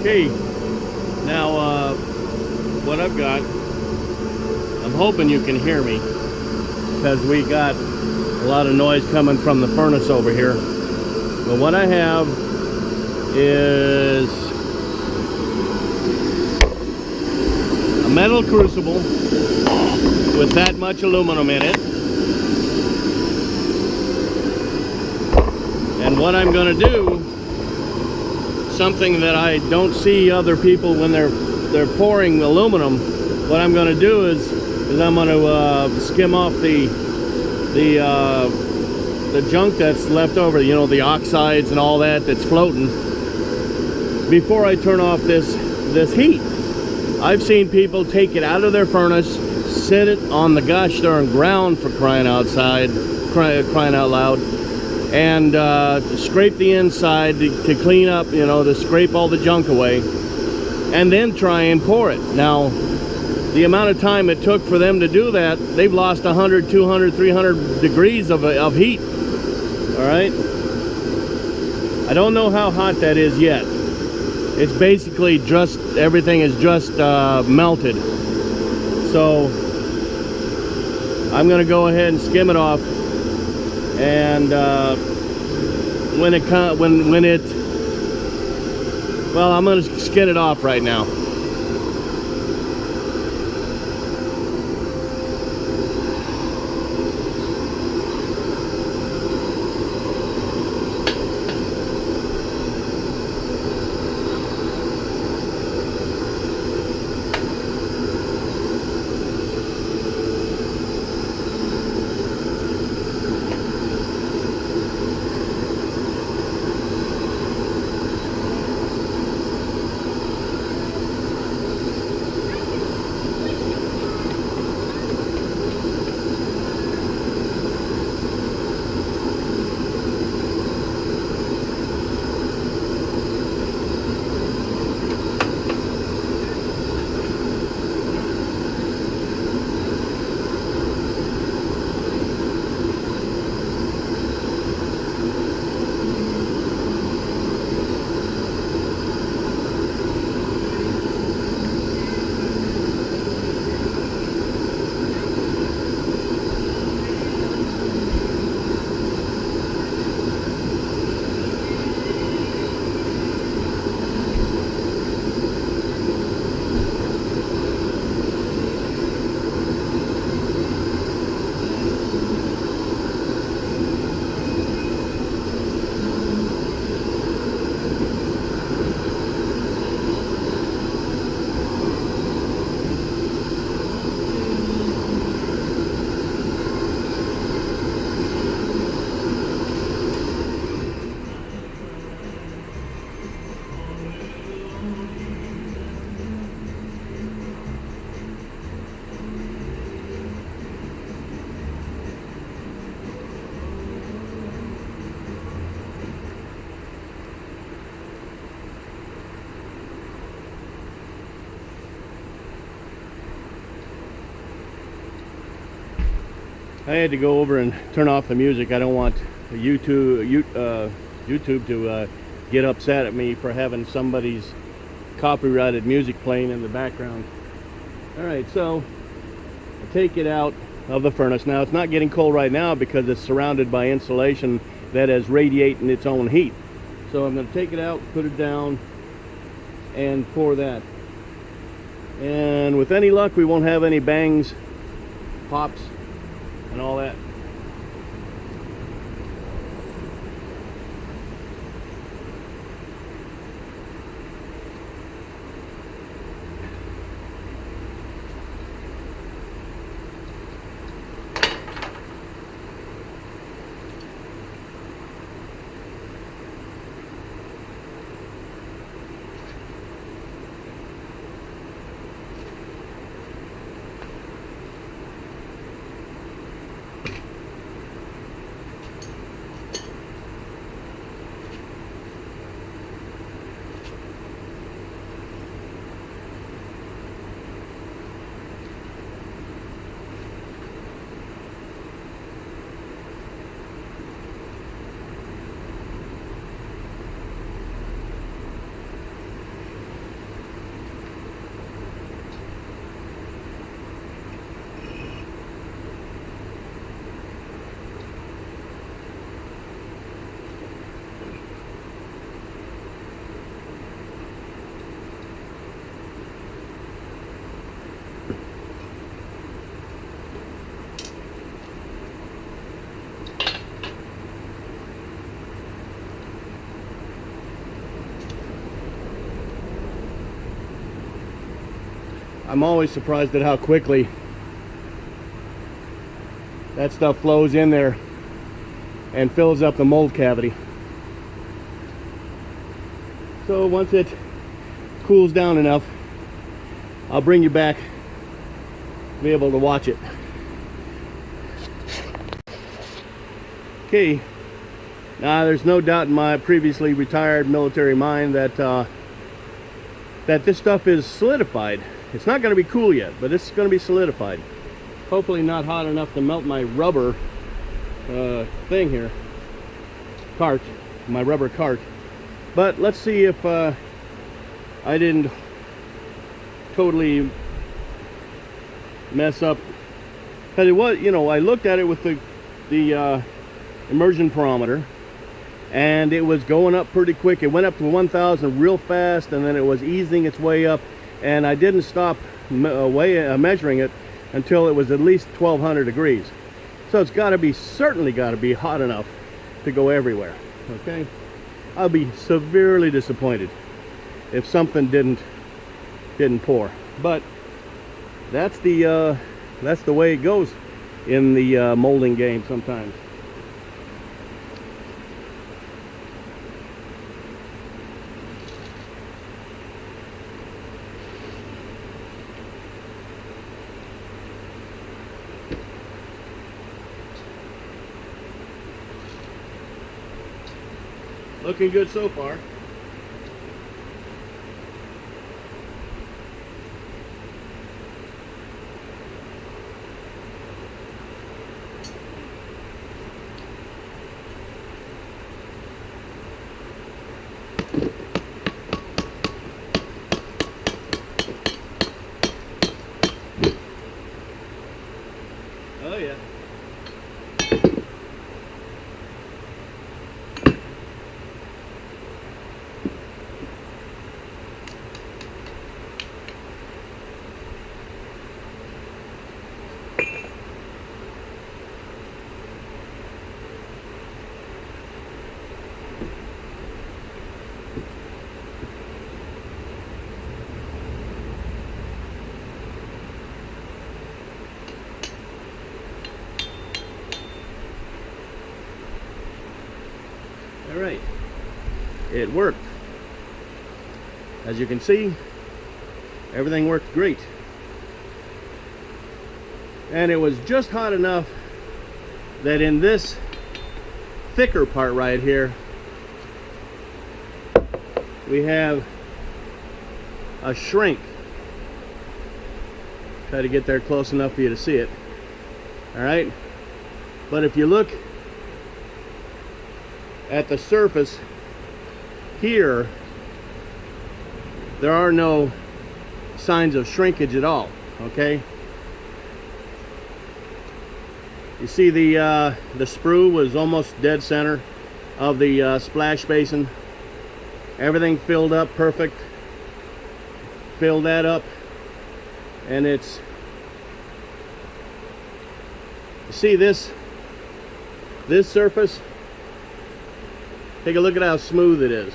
Okay, now what I've got, I'm hoping you can hear me because we got a lot of noise coming from the furnace over here. But what I have is a metal crucible with that much aluminum in it. And what I'm going to do, something that I don't see other people when they're pouring aluminum, what I'm going to do is I'm going to skim off the junk that's left over, you know, the oxides and all that that's floating, before I turn off this heat. I've seen people take it out of their furnace, sit it on the gosh darn ground, for crying outside, crying out loud, and scrape the inside to clean up, you know, to scrape all the junk away, and then try and pour it. Now, the amount of time it took for them to do that, they've lost 100, 200, 300 degrees of heat. All right? I don't know how hot that is yet. It's basically just, everything is just melted. So I'm gonna go ahead and skim it off, and well, I'm gonna skin it off right now. I had to go over and turn off the music. I don't want YouTube to get upset at me for having somebody's copyrighted music playing in the background. Alright, so I take it out of the furnace. Now, it's not getting cold right now because it's surrounded by insulation that is radiating its own heat. So I'm going to take it out, put it down, and pour that. And with any luck, we won't have any bangs, pops, and all that. I'm always surprised at how quickly that stuff flows in there and fills up the mold cavity. So once it cools down enough, I'll bring you back to be able to watch it. Okay, now there's no doubt in my previously retired military mind that that this stuff is solidified. It's not going to be cool yet, but it's going to be solidified. Hopefully not hot enough to melt my rubber thing here, my rubber cart. But let's see if I didn't totally mess up. Because it was, you know, I looked at it with the immersion parameter, and it was going up pretty quick. It went up to 1,000 real fast, and then it was easing its way up, and I didn't stop measuring it until it was at least 1,200 degrees. So it's got to be, certainly got to be hot enough to go everywhere. Okay, I'll be severely disappointed if something didn't pour. But that's the way it goes in the molding game sometimes. Looking good so far. Oh yeah. All right, it worked. As you can see, everything worked great. And it was just hot enough that in this thicker part right here, we have a shrink. Try to get there close enough for you to see it. All right, but if you look at the surface here, there are no signs of shrinkage at all. Okay, you see the sprue was almost dead center of the splash basin. Everything filled up perfect. Fill that up, and it's, you see this surface. Take a look at how smooth it is.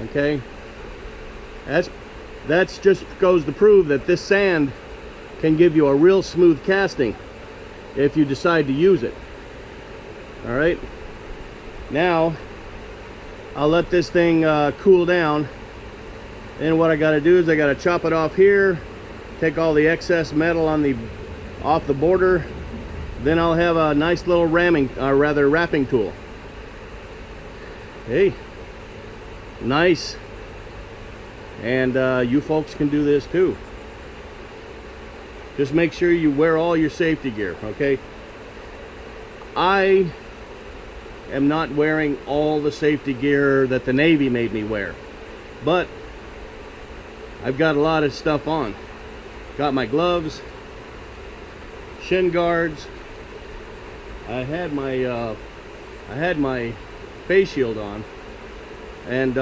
Okay, that's just goes to prove that this sand can give you a real smooth casting if you decide to use it. All right, now I'll let this thing cool down, and what I got to do is I got to chop it off here, take all the excess metal off the border, then I'll have a nice little wrapping tool. Hey, nice. And you folks can do this too. Just make sure you wear all your safety gear, okay? I am not wearing all the safety gear that the Navy made me wear, but I've got a lot of stuff on. Got my gloves, shin guards. I had my face shield on, and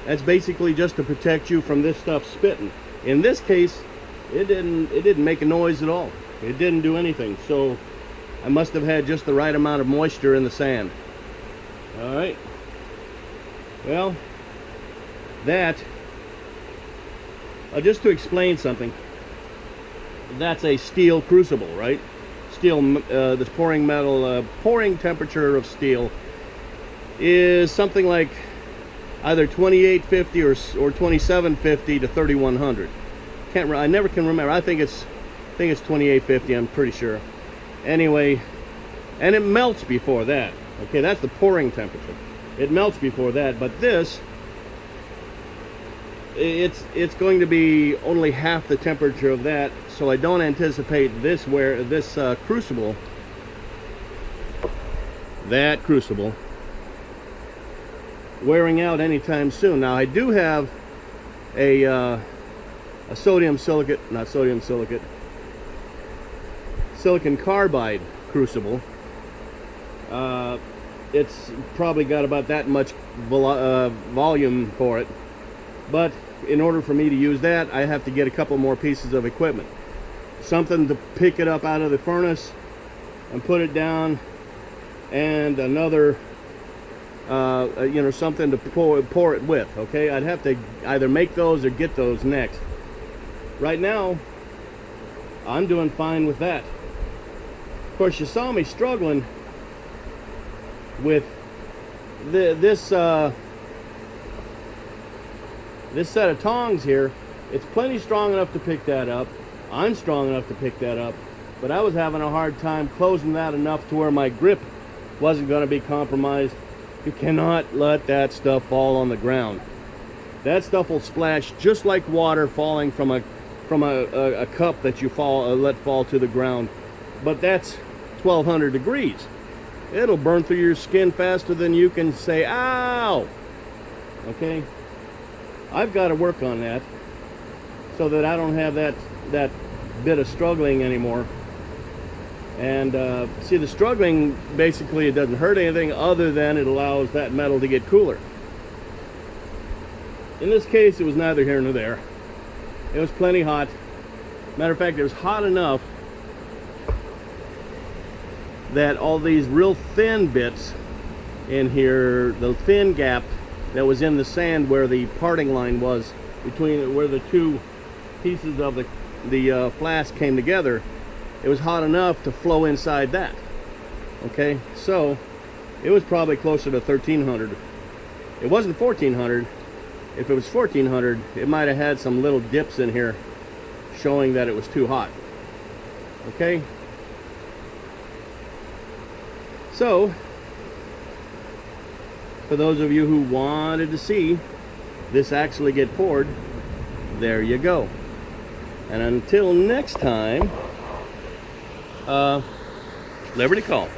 that's basically just to protect you from this stuff spitting. In this case, it didn't make a noise at all. It didn't do anything, so I must have had just the right amount of moisture in the sand. All right, well, that Just to explain something, that's a steel crucible, right? Steel, this pouring metal, pouring temperature of steel is something like either 2850 or 2750 to 3100. I never can remember. I think it's 2850. I'm pretty sure. Anyway, and it melts before that. Okay, that's the pouring temperature. It melts before that, but this, it's going to be only half the temperature of that, so I don't anticipate this crucible, that crucible, wearing out anytime soon. Now I do have a silicon carbide crucible. It's probably got about that much volume for it, but in order for me to use that, I have to get a couple more pieces of equipment, something to pick it up out of the furnace and put it down, and another you know, something to pour it with. Okay, I'd have to either make those or get those next. Right now I'm doing fine with that. Of course, you saw me struggling with this set of tongs here. It's plenty strong enough to pick that up. I'm strong enough to pick that up, but I was having a hard time closing that enough to where my grip wasn't going to be compromised. You cannot let that stuff fall on the ground. That stuff will splash just like water falling from a cup that you let fall to the ground. But that's 1200 degrees. It'll burn through your skin faster than you can say, ow! Okay? I've got to work on that so that I don't have that bit of struggling anymore. And see, the struggling, basically, it doesn't hurt anything other than it allows that metal to get cooler. In this case, it was neither here nor there. It was plenty hot. Matter of fact, it was hot enough that all these real thin bits in here, the thin gap that was in the sand where the parting line was between where the two pieces of the flask came together, it was hot enough to flow inside that. Okay, so it was probably closer to 1300. It wasn't 1400. If it was 1400, it might have had some little dips in here showing that it was too hot. Okay, so for those of you who wanted to see this actually get poured, there you go. And until next time, Liberty Call.